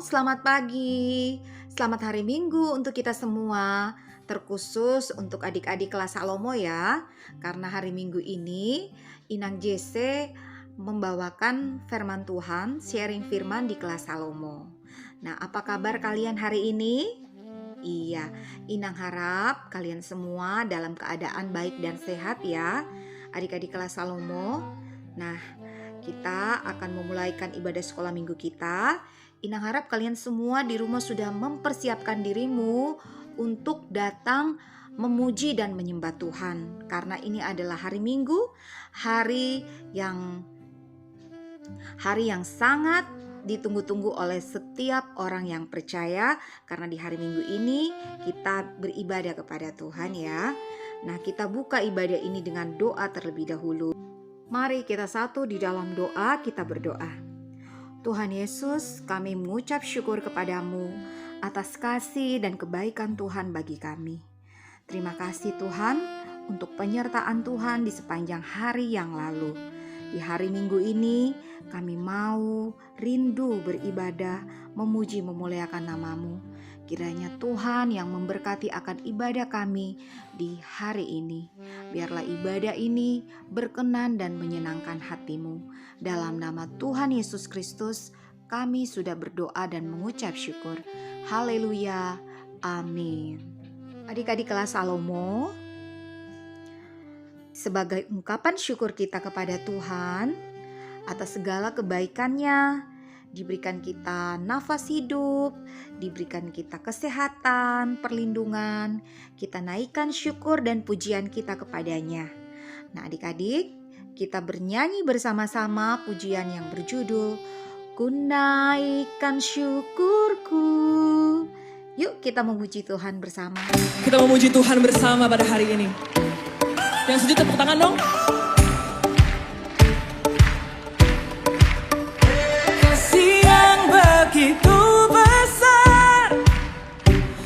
selamat pagi. Selamat hari Minggu untuk kita semua. Terkhusus untuk adik-adik kelas Salomo ya. Karena hari Minggu ini Inang Jesse membawakan firman Tuhan, sharing firman di kelas Salomo. Nah, apa kabar kalian hari ini? Iya, Inang harap kalian semua dalam keadaan baik dan sehat ya, adik-adik kelas Salomo. Nah, kita akan memulaikan ibadah sekolah minggu kita. Inang harap kalian semua di rumah sudah mempersiapkan dirimu untuk datang memuji dan menyembah Tuhan. Karena ini adalah hari Minggu, hari yang sangat ditunggu-tunggu oleh setiap orang yang percaya. Karena di hari Minggu ini kita beribadah kepada Tuhan ya. Nah, kita buka ibadah ini dengan doa terlebih dahulu. Mari kita satu di dalam doa, kita berdoa. Tuhan Yesus, kami mengucap syukur kepadamu atas kasih dan kebaikan Tuhan bagi kami. Terima kasih Tuhan untuk penyertaan Tuhan di sepanjang hari yang lalu. Di hari Minggu ini kami mau rindu beribadah, memuji memuliakan nama-Mu. Kiranya Tuhan yang memberkati akan ibadah kami di hari ini. Biarlah ibadah ini berkenan dan menyenangkan hati-Mu. Dalam nama Tuhan Yesus Kristus, kami sudah berdoa dan mengucap syukur. Haleluya, amin. Adik-adik kelas Salomo, sebagai ungkapan syukur kita kepada Tuhan atas segala kebaikannya, diberikan kita nafas hidup, diberikan kita kesehatan, perlindungan, kita naikkan syukur dan pujian kita kepadanya. Nah adik-adik, kita bernyanyi bersama-sama pujian yang berjudul Ku naikkan syukurku. Yuk kita memuji Tuhan bersama. Kita memuji Tuhan bersama pada hari ini. Yang setuju tepuk tangan dong. Kasih yang begitu besar,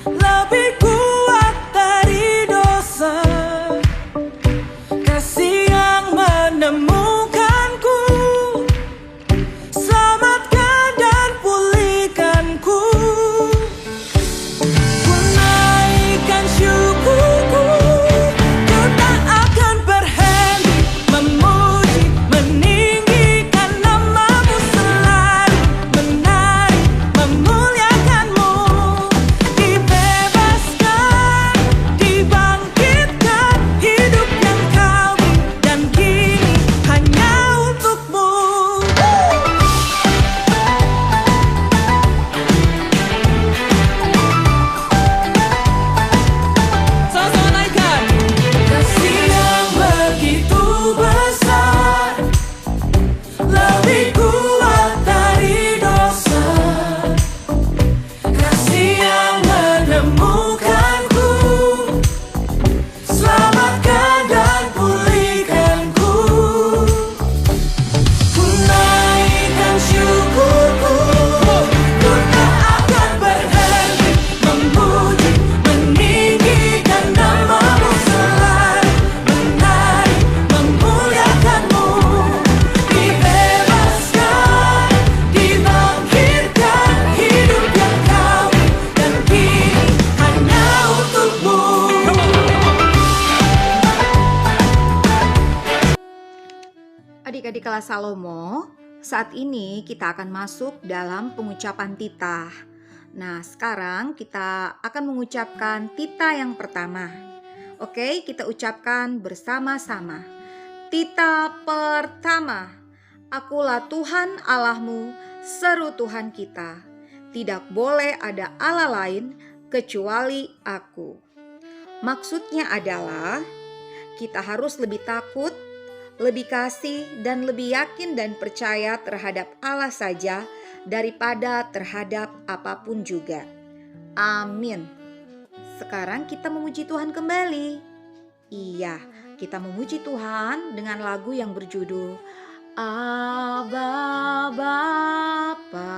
lebih kuat dari dosa. Kasih yang menemukanku, selamatkan dan pulihkanku. Ku naikkan syukurku, ku tak akan berhenti memuji, meninggikan nama-Mu selalu, menari, memuliakan-Mu. Dibebaskan, dibangkitkan, hidup yang Kau beri dan kini hanya untuk-Mu. Sama-sama naikkan. Kasih yang begitu besar, lebih kuat dari dosa. Kasih yang menemukanku, selamatkan dan pulihkanku. Ku naikkan syukurku, ku tak akan berhenti memuji, meninggikan nama-Mu selalu, menari, memuliakan-Mu. Dibebaskan, dibangkitkan, hidup yang Kau beri dan kini hanya untuk-Mu. Adik-adik kelas Salomo, saat ini kita akan masuk dalam pengucapan titah. Nah, sekarang kita akan mengucapkan titah yang pertama. Oke, kita ucapkan bersama-sama. Titah pertama. Akulah Tuhan Allahmu, seru Tuhan kita. Tidak boleh ada Allah lain kecuali Aku. Maksudnya adalah kita harus lebih takut, lebih kasih, dan lebih yakin dan percaya terhadap Allah saja daripada terhadap apapun juga. Amin. Sekarang kita memuji Tuhan kembali. Iya, kita memuji Tuhan dengan lagu yang berjudul Aba Bapa.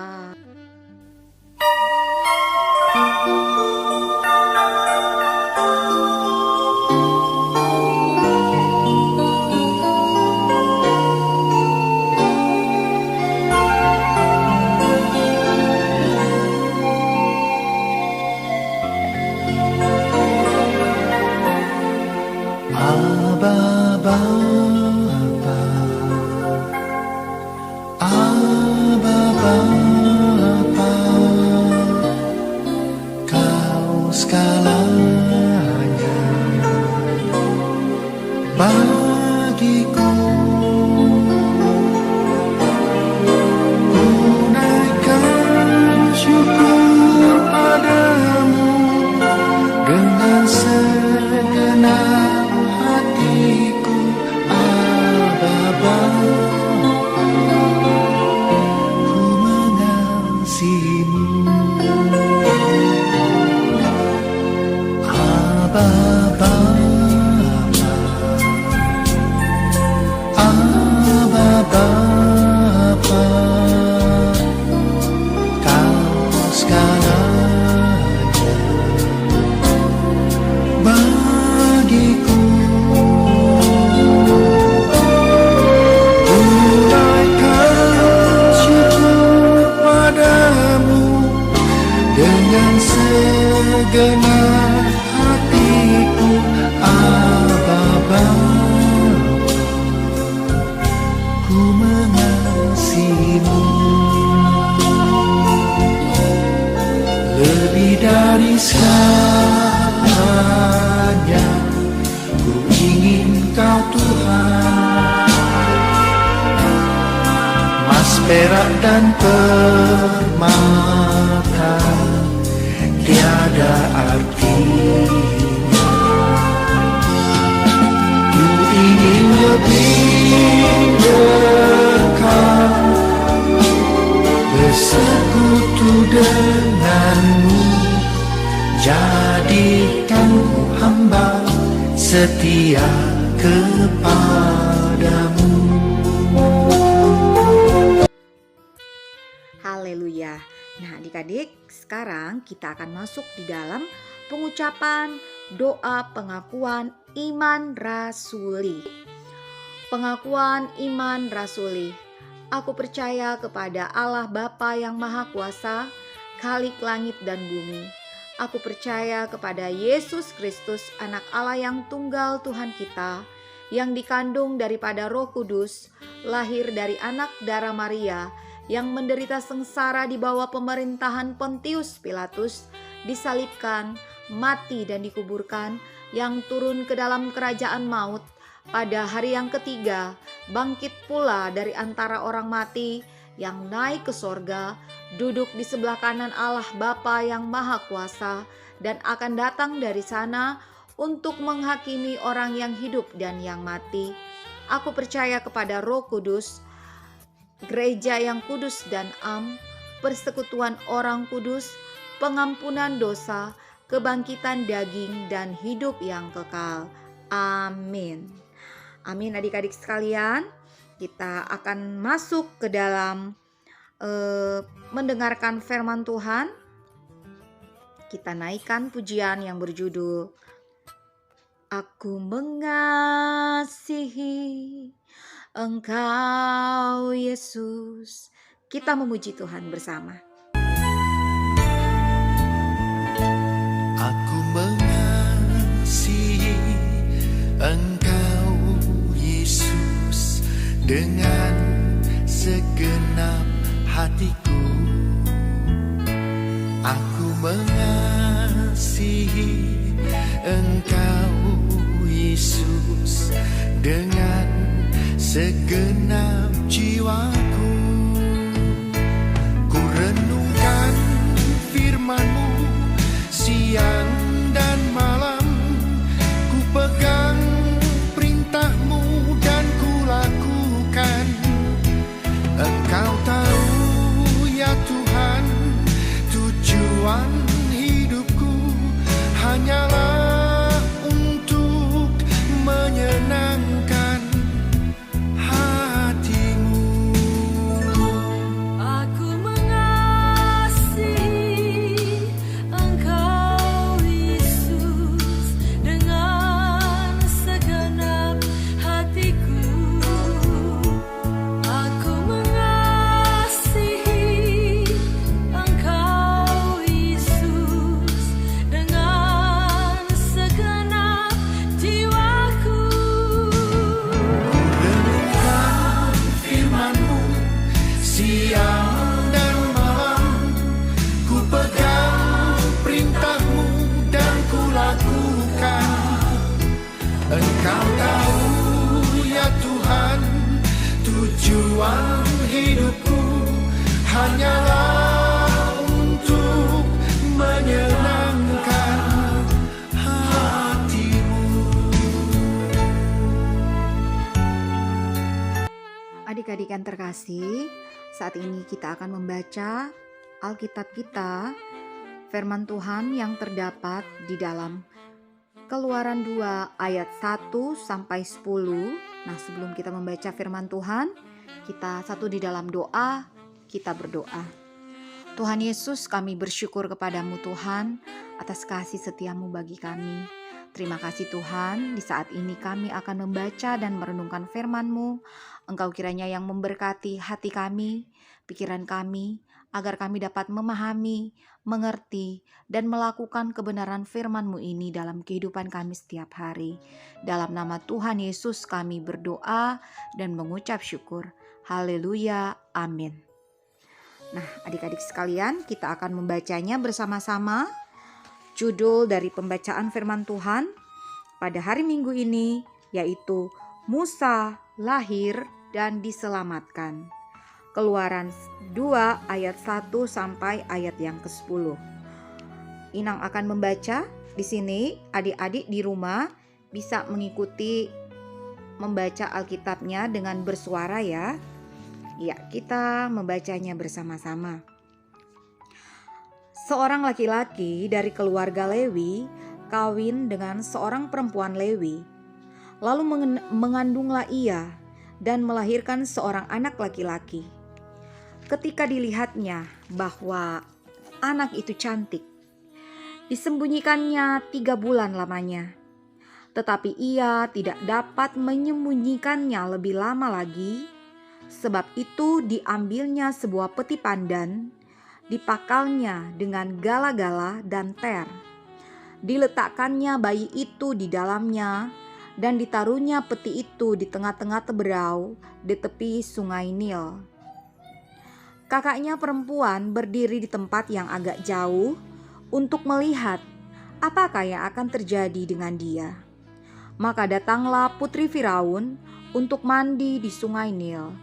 segalanya, ku ingin Kau Tuhan. Emas, perak dan permata tiada artinya. Ku ingin lebih dekat bersekutu denganmu, jadikan ku hamba setia kepadamu. Haleluya. Nah, adik-adik, sekarang kita akan masuk di dalam pengucapan doa pengakuan iman rasuli. Pengakuan iman rasuli. Aku percaya kepada Allah Bapa yang Maha Kuasa, Khalik langit dan bumi. Aku percaya kepada Yesus Kristus, Anak Allah yang tunggal Tuhan kita, yang dikandung daripada Roh Kudus, lahir dari anak darah Maria, yang menderita sengsara di bawah pemerintahan Pontius Pilatus, disalibkan, mati dan dikuburkan, yang turun ke dalam kerajaan maut, pada hari yang ketiga bangkit pula dari antara orang mati, yang naik ke sorga, duduk di sebelah kanan Allah Bapa yang Maha Kuasa, dan akan datang dari sana untuk menghakimi orang yang hidup dan yang mati. Aku percaya kepada Roh Kudus, gereja yang kudus dan am, persekutuan orang kudus, pengampunan dosa, kebangkitan daging, dan hidup yang kekal. Amin. Amin adik-adik sekalian. Kita akan masuk ke dalam mendengarkan firman Tuhan. Kita naikkan pujian yang berjudul Aku mengasihi Engkau Yesus. Kita memuji Tuhan bersama. Aku mengasihi Engkau Yesus dengan segenap hatiku. Aku mengasihi Engkau Yesus dengan segenap jiwaku. Ku renungkan firman-Mu siang dan malam, ku pegang perintah-Mu dan ku lakukan. Engkau tahu ya Tuhan, tujuan hidupku hanyalah untuk menyenangkan hati-Mu. Aku mengasihi Engkau Yesus dengan segenap hatiku. Aku mengasihi Engkau Yesus dengan segenap jiwaku. Renungkan firman-Mu siang dan malam, ku pegang perintah-Mu dan ku lakukan. Engkau tahu ya Tuhan, tujuan hidupku hanyalah untuk menyenangkan hati-Mu. Adik-adik yang terkasih, saat ini kita akan membaca Alkitab kita, firman Tuhan yang terdapat di dalam Keluaran 2 ayat 1 sampai 10. Nah, sebelum kita membaca firman Tuhan, kita satu di dalam doa, kita berdoa. Tuhan Yesus, kami bersyukur kepadamu Tuhan atas kasih setia-Mu bagi kami. Terima kasih Tuhan, di saat ini kami akan membaca dan merenungkan firman-Mu. Engkau kiranya yang memberkati hati kami, pikiran kami, agar kami dapat memahami, mengerti, dan melakukan kebenaran firman-Mu ini dalam kehidupan kami setiap hari. Dalam nama Tuhan Yesus kami berdoa dan mengucap syukur. Haleluya, amin. Nah, adik-adik sekalian, kita akan membacanya bersama-sama. Judul dari pembacaan firman Tuhan pada hari Minggu ini yaitu Musa lahir dan diselamatkan. Keluaran 2 ayat 1 sampai ayat yang ke-10. Inang akan membaca di sini. Adik-adik di rumah bisa mengikuti membaca Alkitabnya dengan bersuara ya. Ya, kita membacanya bersama-sama. Seorang laki-laki dari keluarga Lewi kawin dengan seorang perempuan Lewi. Lalu mengandunglah ia dan melahirkan seorang anak laki-laki. Ketika dilihatnya bahwa anak itu cantik, disembunyikannya 3 bulan lamanya. Tetapi ia tidak dapat menyembunyikannya lebih lama lagi. Sebab itu diambilnya sebuah peti pandan, dipakalnya dengan gala-gala dan ter. Diletakkannya bayi itu di dalamnya, dan ditaruhnya peti itu di tengah-tengah teberau di tepi sungai Nil. Kakaknya perempuan berdiri di tempat yang agak jauh untuk melihat apakah yang akan terjadi dengan dia. Maka datanglah putri Firaun untuk mandi di sungai Nil,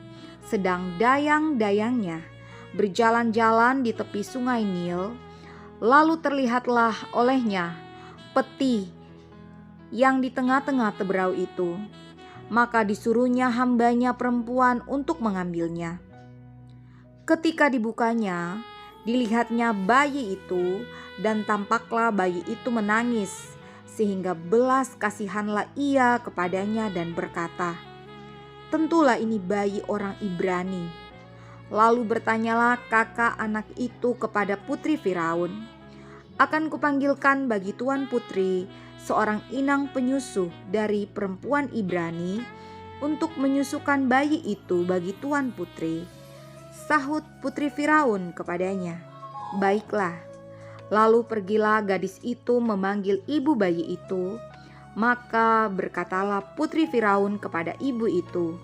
sedang dayang-dayangnya berjalan-jalan di tepi sungai Nil. Lalu terlihatlah olehnya peti yang di tengah-tengah teberau itu. Maka disuruhnya hambanya perempuan untuk mengambilnya. Ketika dibukanya, dilihatnya bayi itu, dan tampaklah bayi itu menangis, sehingga belas kasihanlah ia kepadanya dan berkata, "Tentulah ini bayi orang Ibrani." Lalu bertanyalah kakak anak itu kepada putri Firaun, "Akan kupanggilkan bagi tuan putri seorang inang penyusuh dari perempuan Ibrani untuk menyusukan bayi itu bagi tuan putri." Sahut putri Firaun kepadanya, "Baiklah." Lalu pergilah gadis itu memanggil ibu bayi itu. Maka berkatalah putri Firaun kepada ibu itu,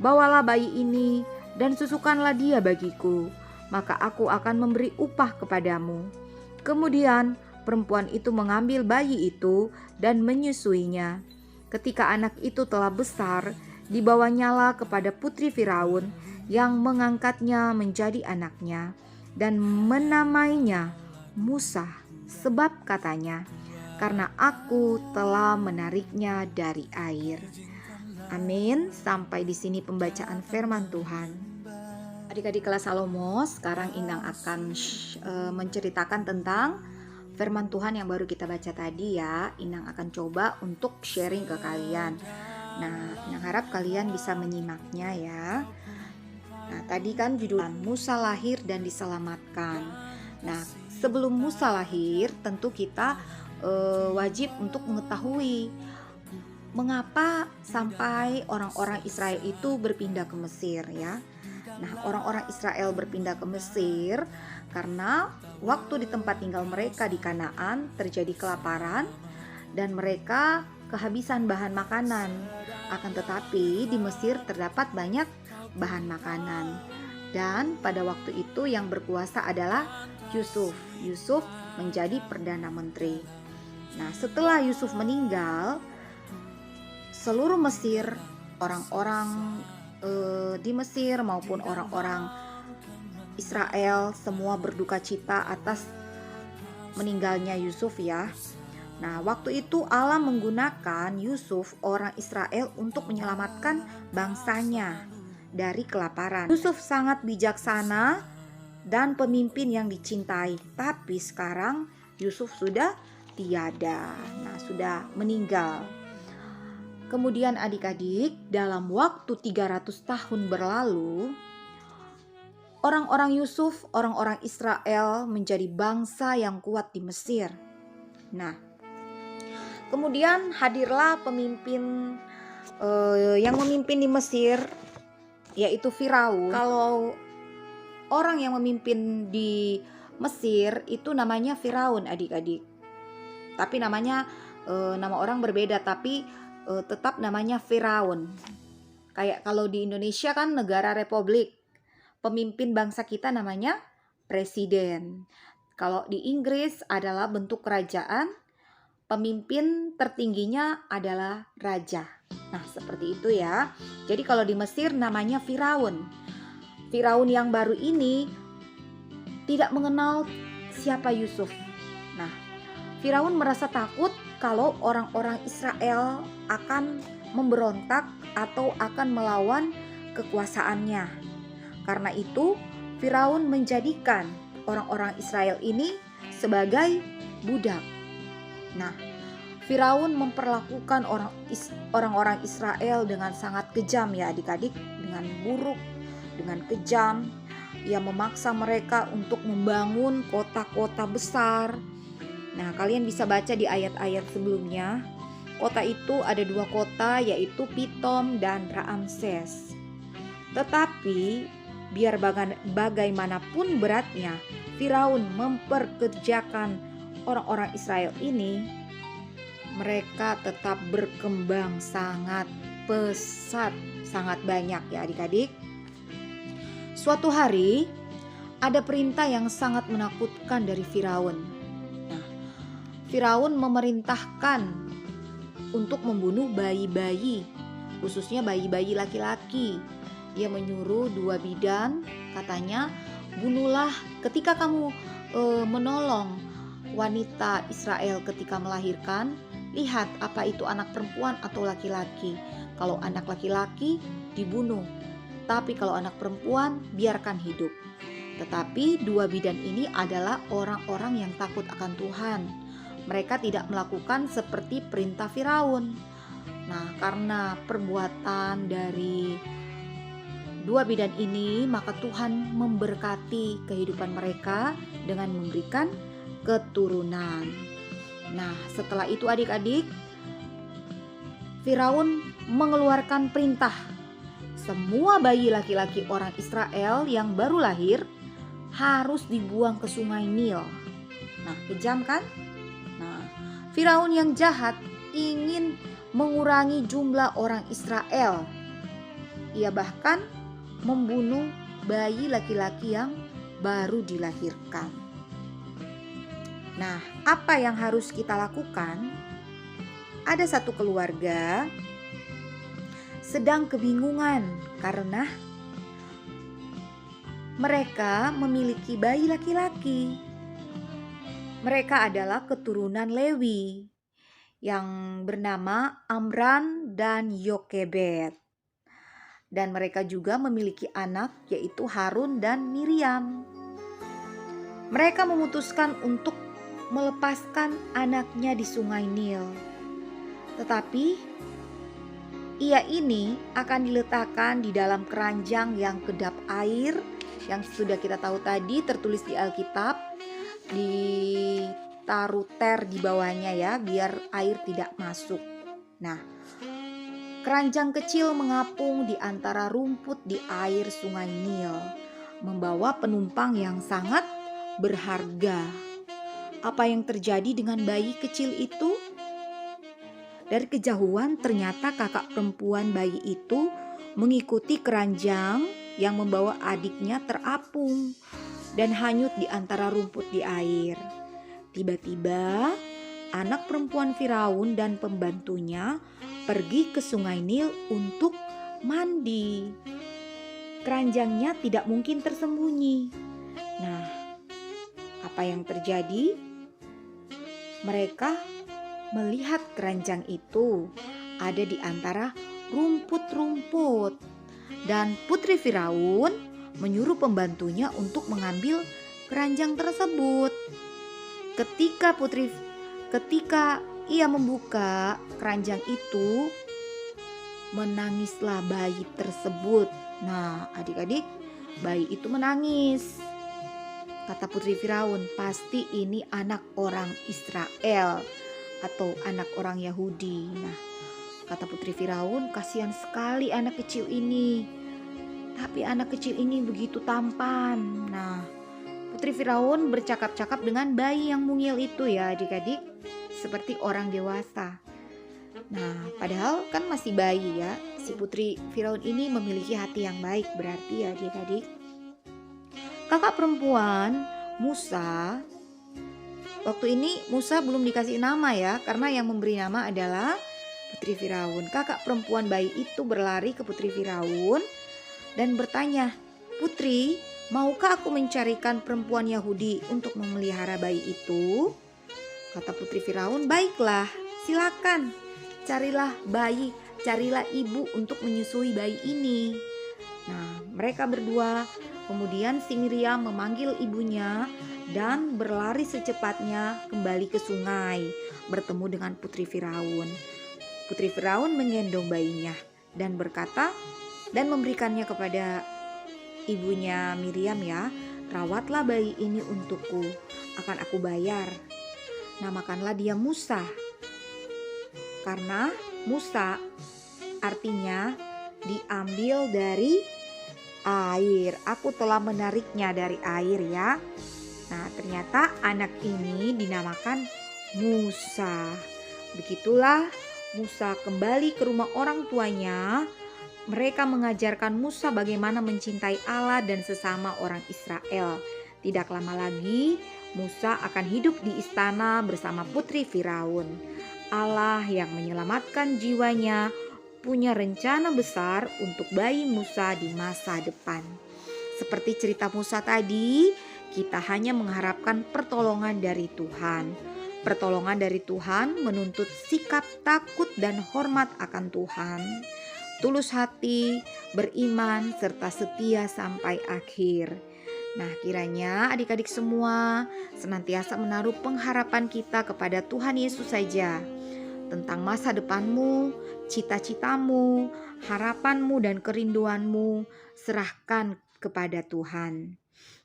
"Bawalah bayi ini dan susukanlah dia bagiku, maka aku akan memberi upah kepadamu." Kemudian perempuan itu mengambil bayi itu dan menyusuinya. Ketika anak itu telah besar, dibawanyalah kepada putri Firaun yang mengangkatnya menjadi anaknya dan menamainya Musa, sebab katanya, "Karena aku telah menariknya dari air." Amin. Sampai di sini pembacaan firman Tuhan. Adik-adik kelas Salomo, sekarang Inang akan menceritakan tentang firman Tuhan yang baru kita baca tadi ya. Inang akan coba untuk sharing ke kalian. Nah, Inang harap kalian bisa menyimaknya ya. Nah, tadi kan judul Musa lahir dan diselamatkan. Nah, sebelum Musa lahir, tentu kita wajib untuk mengetahui mengapa sampai orang-orang Israel itu berpindah ke Mesir ya. Nah, orang-orang Israel berpindah ke Mesir karena waktu di tempat tinggal mereka di Kanaan terjadi kelaparan dan mereka kehabisan bahan makanan. Akan tetapi di Mesir terdapat banyak bahan makanan. Dan pada waktu itu yang berkuasa adalah Yusuf. Yusuf menjadi perdana menteri. Nah, setelah Yusuf meninggal, seluruh Mesir, orang-orang di Mesir maupun orang-orang Israel semua berduka cita atas meninggalnya Yusuf ya. Nah, waktu itu Allah menggunakan Yusuf orang Israel untuk menyelamatkan bangsanya dari kelaparan. Yusuf sangat bijaksana dan pemimpin yang dicintai. Tapi sekarang Yusuf sudah tiada. Nah, sudah meninggal. Kemudian adik-adik, dalam waktu 300 tahun berlalu, orang-orang Yusuf, orang-orang Israel menjadi bangsa yang kuat di Mesir. Nah, kemudian hadirlah pemimpin yang memimpin di Mesir, yaitu Firaun. Kalau orang yang memimpin di Mesir itu namanya Firaun adik-adik. Tapi namanya nama orang berbeda, tapi tetap namanya Firaun. Kayak kalau di Indonesia kan negara republik, pemimpin bangsa kita namanya presiden. Kalau di Inggris adalah bentuk kerajaan, pemimpin tertingginya adalah raja. Nah, seperti itu ya. Jadi kalau di Mesir namanya Firaun. Firaun yang baru ini tidak mengenal siapa Yusuf. Nah, Firaun merasa takut kalau orang-orang Israel akan memberontak atau akan melawan kekuasaannya. Karena itu, Firaun menjadikan orang-orang Israel ini sebagai budak. Nah, Firaun memperlakukan orang-orang Israel dengan sangat kejam ya adik-adik, dengan buruk, dengan kejam. Ia memaksa mereka untuk membangun kota-kota besar. Nah, kalian bisa baca di ayat-ayat sebelumnya. Kota itu ada 2 kota, yaitu Pitom dan Raamses. Tetapi biar bagaimanapun beratnya Firaun memperkerjakan orang-orang Israel ini, mereka tetap berkembang sangat pesat, sangat banyak ya adik-adik. Suatu hari ada perintah yang sangat menakutkan dari Firaun. Nah, Firaun memerintahkan untuk membunuh bayi-bayi, khususnya bayi-bayi laki-laki. Dia menyuruh 2 bidan, katanya, bunuhlah ketika kamu menolong wanita Israel ketika melahirkan, lihat apa itu anak perempuan atau laki-laki. Kalau anak laki-laki dibunuh, tapi kalau anak perempuan biarkan hidup. Tetapi 2 bidan ini adalah orang-orang yang takut akan Tuhan. Mereka tidak melakukan seperti perintah Firaun. Nah, karena perbuatan dari 2 bidan ini, maka Tuhan memberkati kehidupan mereka dengan memberikan keturunan. Nah, setelah itu adik-adik, Firaun mengeluarkan perintah. Semua bayi laki-laki orang Israel yang baru lahir harus dibuang ke sungai Nil. Nah, kejam kan? Nah, Firaun yang jahat ingin mengurangi jumlah orang Israel. Ia bahkan membunuh bayi laki-laki yang baru dilahirkan. Nah, apa yang harus kita lakukan? Ada satu keluarga sedang kebingungan karena mereka memiliki bayi laki-laki. Mereka adalah keturunan Lewi yang bernama Amram dan Yokebed. Dan mereka juga memiliki anak, yaitu Harun dan Miriam. Mereka memutuskan untuk melepaskan anaknya di sungai Nil. Tetapi ia ini akan diletakkan di dalam keranjang yang kedap air, yang sudah kita tahu tadi tertulis di Alkitab, ditaruh ter di bawahnya ya, biar air tidak masuk. Nah, keranjang kecil mengapung di antara rumput di air sungai Nil, membawa penumpang yang sangat berharga. Apa yang terjadi dengan bayi kecil itu? Dari kejauhan ternyata kakak perempuan bayi itu mengikuti keranjang yang membawa adiknya terapung dan hanyut di antara rumput di air. Tiba-tiba anak perempuan Firaun dan pembantunya pergi ke sungai Nil untuk mandi. Keranjangnya tidak mungkin tersembunyi. Nah, apa yang terjadi? Mereka melihat keranjang itu ada di antara rumput-rumput. Dan putri Firaun menyuruh pembantunya untuk mengambil keranjang tersebut. Ketika ia membuka keranjang itu, menangislah bayi tersebut. Nah, adik-adik, bayi itu menangis. Kata putri Firaun, pasti ini anak orang Israel atau anak orang Yahudi. Nah, kata putri Firaun, kasihan sekali anak kecil ini. Tapi anak kecil ini begitu tampan. Nah, putri Firaun bercakap-cakap dengan bayi yang mungil itu ya adik-adik, seperti orang dewasa. Nah, padahal kan masih bayi ya. Si putri Firaun ini memiliki hati yang baik, berarti ya adik-adik. Kakak perempuan Musa Waktu ini Musa belum dikasih nama ya, karena yang memberi nama adalah putri Firaun. Kakak perempuan bayi itu berlari ke putri Firaun dan bertanya, "Putri, maukah aku mencarikan perempuan Yahudi untuk memelihara bayi itu?" Kata putri Firaun, "Baiklah, silakan. Carilah ibu untuk menyusui bayi ini." Nah, mereka berdua, kemudian si Miriam memanggil ibunya dan berlari secepatnya kembali ke sungai, bertemu dengan putri Firaun. Putri Firaun menggendong bayinya dan berkata dan memberikannya kepada ibunya Miriam ya, "Rawatlah bayi ini untukku, akan aku bayar. Namakanlah dia Musa." Karena Musa artinya diambil dari air. Aku telah menariknya dari air ya. Nah, ternyata anak ini dinamakan Musa. Begitulah Musa kembali ke rumah orang tuanya. Mereka mengajarkan Musa bagaimana mencintai Allah dan sesama orang Israel. Tidak lama lagi Musa akan hidup di istana bersama putri Firaun. Allah yang menyelamatkan jiwanya punya rencana besar untuk bayi Musa di masa depan. Seperti cerita Musa tadi, kita hanya mengharapkan pertolongan dari Tuhan. Pertolongan dari Tuhan menuntut sikap takut dan hormat akan Tuhan, tulus hati, beriman, serta setia sampai akhir. Nah, kiranya adik-adik semua senantiasa menaruh pengharapan kita kepada Tuhan Yesus saja. Tentang masa depanmu, cita-citamu, harapanmu dan kerinduanmu, serahkan kepada Tuhan.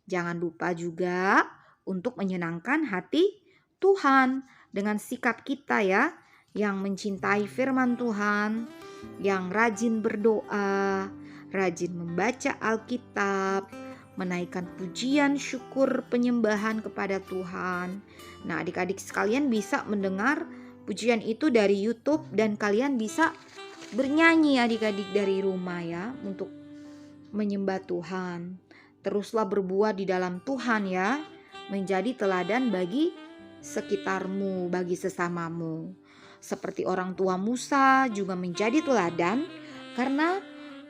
Jangan lupa juga untuk menyenangkan hati Tuhan dengan sikap kita ya, yang mencintai firman Tuhan, yang rajin berdoa, rajin membaca Alkitab, menaikkan pujian syukur penyembahan kepada Tuhan. Nah, adik-adik sekalian bisa mendengar pujian itu dari YouTube dan kalian bisa bernyanyi adik-adik dari rumah ya, untuk menyembah Tuhan. Teruslah berbuat di dalam Tuhan ya, menjadi teladan bagi sekitarmu, bagi sesamamu. Seperti orang tua Musa juga menjadi teladan karena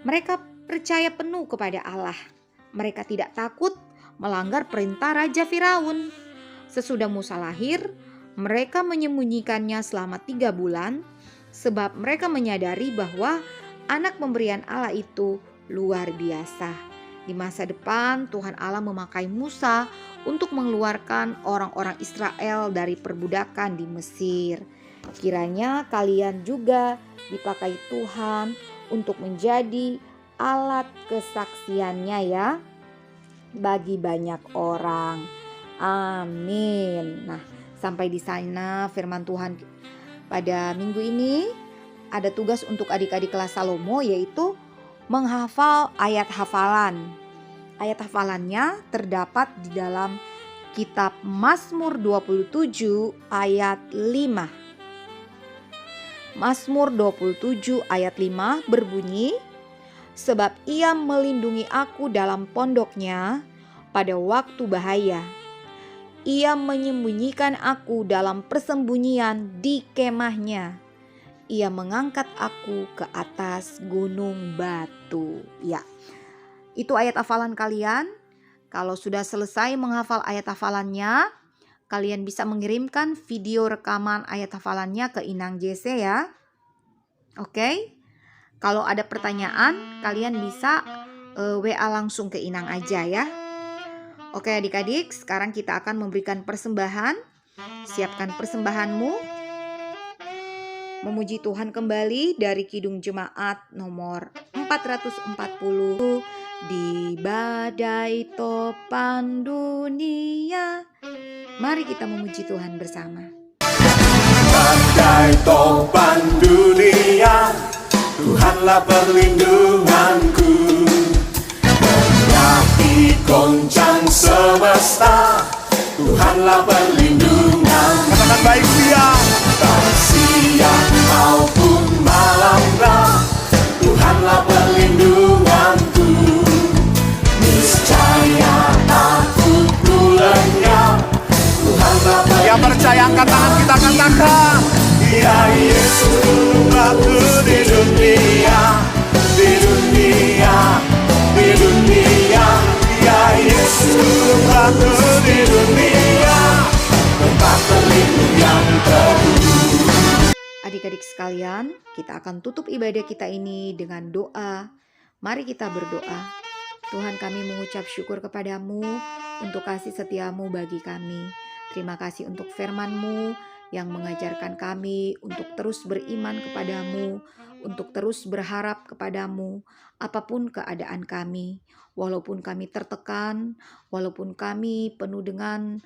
mereka percaya penuh kepada Allah. Mereka tidak takut melanggar perintah Raja Firaun. Sesudah Musa lahir, mereka menyembunyikannya selama 3 bulan sebab mereka menyadari bahwa anak pemberian Allah itu luar biasa. Di masa depan Tuhan Allah memakai Musa untuk mengeluarkan orang-orang Israel dari perbudakan di Mesir. Kiranya kalian juga dipakai Tuhan untuk menjadi alat kesaksiannya ya, bagi banyak orang. Amin. Nah, sampai di sana firman Tuhan pada minggu ini. Ada tugas untuk adik-adik kelas Salomo, yaitu menghafal ayat hafalan. Ayat hafalannya terdapat di dalam kitab Mazmur 27 ayat 5. Mazmur 27 ayat 5 berbunyi, "Sebab ia melindungi aku dalam pondoknya pada waktu bahaya. Ia menyembunyikan aku dalam persembunyian di kemahnya. Ia mengangkat aku ke atas gunung batu." Ya, itu ayat hafalan kalian. Kalau sudah selesai menghafal ayat hafalannya, kalian bisa mengirimkan video rekaman ayat hafalannya ke Inang JC ya. Oke? Kalau ada pertanyaan, kalian bisa WA langsung ke Inang aja ya. Oke adik-adik, sekarang kita akan memberikan persembahan. Siapkan persembahanmu. Memuji Tuhan kembali dari Kidung Jemaat nomor 440. Di badai topan dunia, mari kita memuji Tuhan bersama. Badai topan dunia, Tuhanlah perlindunganku. Kendati goncang semesta, Tuhanlah perlindunganku. Katakan baik dia. Tak siang maupun malamlah, Tuhanlah perlindunganku. Niscaya takutku lenyap, Tuhanlah perlindunganku. adik-adik sekalian, kita akan tutup ibadah kita ini dengan doa. Mari kita berdoa. Tuhan, kami mengucap syukur kepadamu untuk kasih setiamu bagi kami. Terima kasih untuk firman-Mu yang mengajarkan kami untuk terus beriman kepadamu, untuk terus berharap kepadamu, apapun keadaan kami. Walaupun kami tertekan, walaupun kami penuh dengan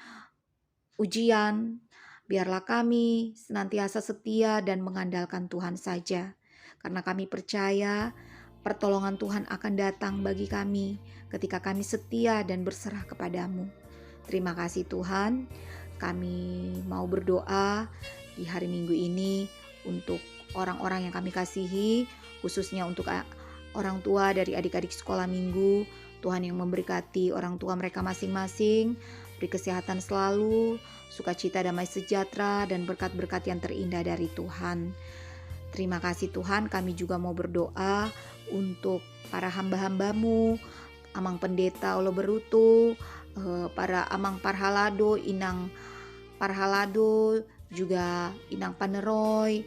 ujian, biarlah kami senantiasa setia dan mengandalkan Tuhan saja. Karena kami percaya pertolongan Tuhan akan datang bagi kami ketika kami setia dan berserah kepadamu. Terima kasih Tuhan, kami mau berdoa di hari Minggu ini untuk orang-orang yang kami kasihi, khususnya untuk orang tua dari adik-adik sekolah minggu. Tuhan yang memberkati orang tua mereka masing-masing, beri kesehatan selalu, sukacita, damai sejahtera, dan berkat-berkat yang terindah dari Tuhan. Terima kasih Tuhan, kami juga mau berdoa untuk para hamba-hambamu, Amang Pendeta Olo Berutu, para Amang Parhalado, Inang Parhalado, juga Inang Paneroy,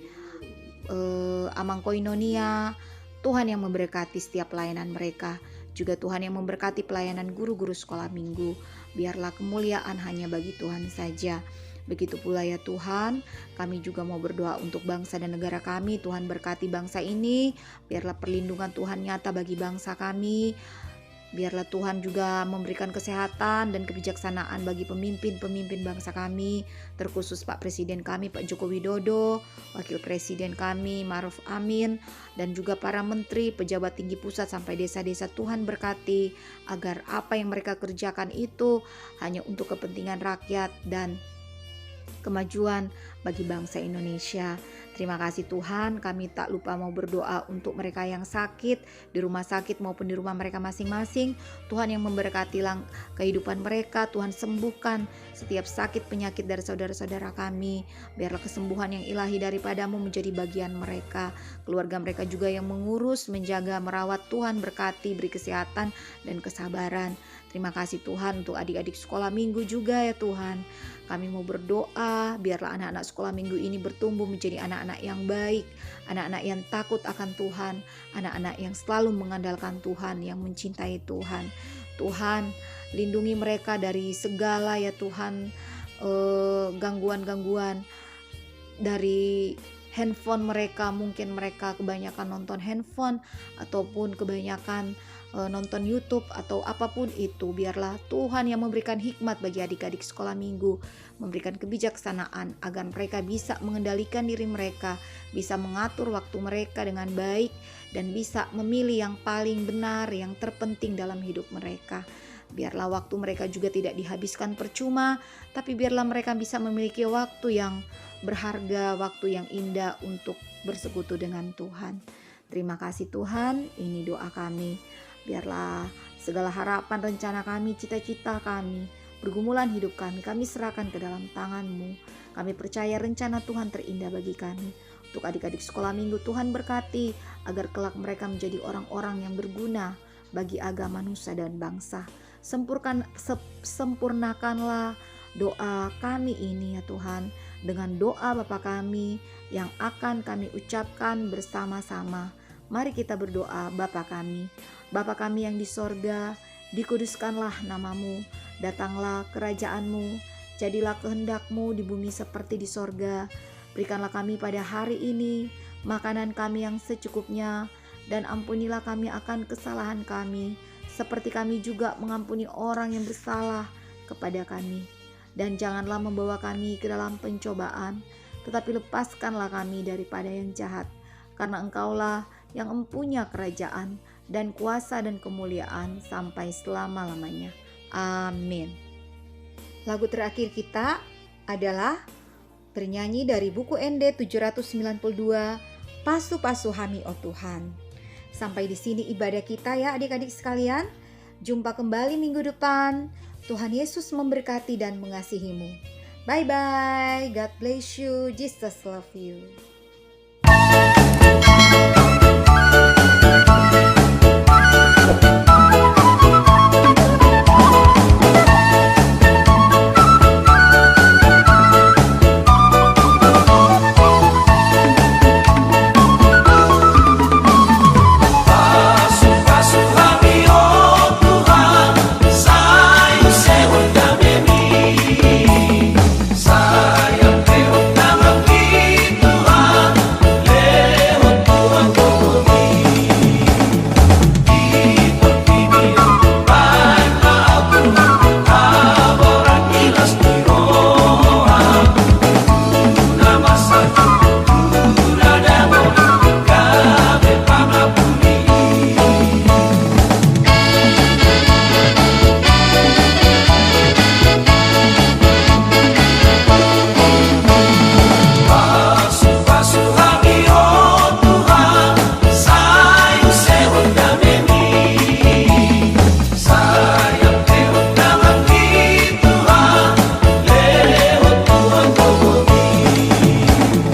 Amang Koinonia. Tuhan yang memberkati setiap pelayanan mereka. Juga Tuhan yang memberkati pelayanan guru-guru sekolah minggu. Biarlah kemuliaan hanya bagi Tuhan saja. Begitu pula ya Tuhan, kami juga mau berdoa untuk bangsa dan negara kami. Tuhan berkati bangsa ini, biarlah perlindungan Tuhan nyata bagi bangsa kami. Biarlah Tuhan juga memberikan kesehatan dan kebijaksanaan bagi pemimpin-pemimpin bangsa kami, terkhusus Pak Presiden kami, Pak Joko Widodo, Wakil Presiden kami, Ma'ruf Amin, dan juga para menteri, pejabat tinggi pusat sampai desa-desa. Tuhan berkati agar apa yang mereka kerjakan itu hanya untuk kepentingan rakyat dan kemajuan bagi bangsa Indonesia. Terima kasih Tuhan, kami tak lupa mau berdoa untuk mereka yang sakit di rumah sakit maupun di rumah mereka masing-masing. Tuhan yang memberkati kehidupan mereka, Tuhan sembuhkan setiap sakit penyakit dari saudara-saudara kami. Biarlah kesembuhan yang ilahi daripadamu menjadi bagian mereka. Keluarga mereka juga yang mengurus, menjaga, merawat, Tuhan berkati, beri kesehatan dan kesabaran. Terima kasih Tuhan untuk adik-adik sekolah minggu juga ya Tuhan. Kami mau berdoa, biarlah anak-anak sekolah minggu ini bertumbuh menjadi anak-anak yang baik, anak-anak yang takut akan Tuhan, anak-anak yang selalu mengandalkan Tuhan, yang mencintai Tuhan. Tuhan, lindungi mereka dari segala ya Tuhan, gangguan-gangguan dari handphone mereka. Mungkin mereka kebanyakan nonton handphone ataupun kebanyakan nonton YouTube atau apapun itu. Biarlah Tuhan yang memberikan hikmat bagi adik-adik sekolah minggu, memberikan kebijaksanaan agar mereka bisa mengendalikan diri mereka, bisa mengatur waktu mereka dengan baik, dan bisa memilih yang paling benar, yang terpenting dalam hidup mereka. Biarlah waktu mereka juga tidak dihabiskan percuma, tapi biarlah mereka bisa memiliki waktu yang berharga, waktu yang indah untuk bersekutu dengan Tuhan. Terima kasih Tuhan, ini doa kami. Biarlah segala harapan, rencana kami, cita-cita kami, pergumulan hidup kami serahkan ke dalam tangan-Mu. Kami percaya rencana Tuhan terindah bagi kami. Untuk adik-adik sekolah minggu, Tuhan berkati agar kelak mereka menjadi orang-orang yang berguna bagi agama, nusa, dan bangsa. Sempurnakanlah doa kami ini ya Tuhan, dengan doa Bapa kami yang akan kami ucapkan bersama-sama. Mari kita berdoa. Bapa kami yang di sorga, dikuduskanlah namamu, datanglah kerajaan-Mu, jadilah kehendak-Mu di bumi seperti di sorga. Berikanlah kami pada hari ini makanan kami yang secukupnya, dan ampunilah kami akan kesalahan kami, seperti kami juga mengampuni orang yang bersalah kepada kami. Dan janganlah membawa kami ke dalam pencobaan, tetapi lepaskanlah kami daripada yang jahat. Karena Engkaulah yang mempunyai kerajaan dan kuasa dan kemuliaan sampai selama-lamanya. Amin. Lagu terakhir kita adalah bernyanyi dari buku ND 792, Pasu-pasu Hami Oh Tuhan. Sampai di sini ibadah kita ya adik-adik sekalian. Jumpa kembali minggu depan. Tuhan Yesus memberkati dan mengasihimu. Bye-bye. God bless you. Jesus love you.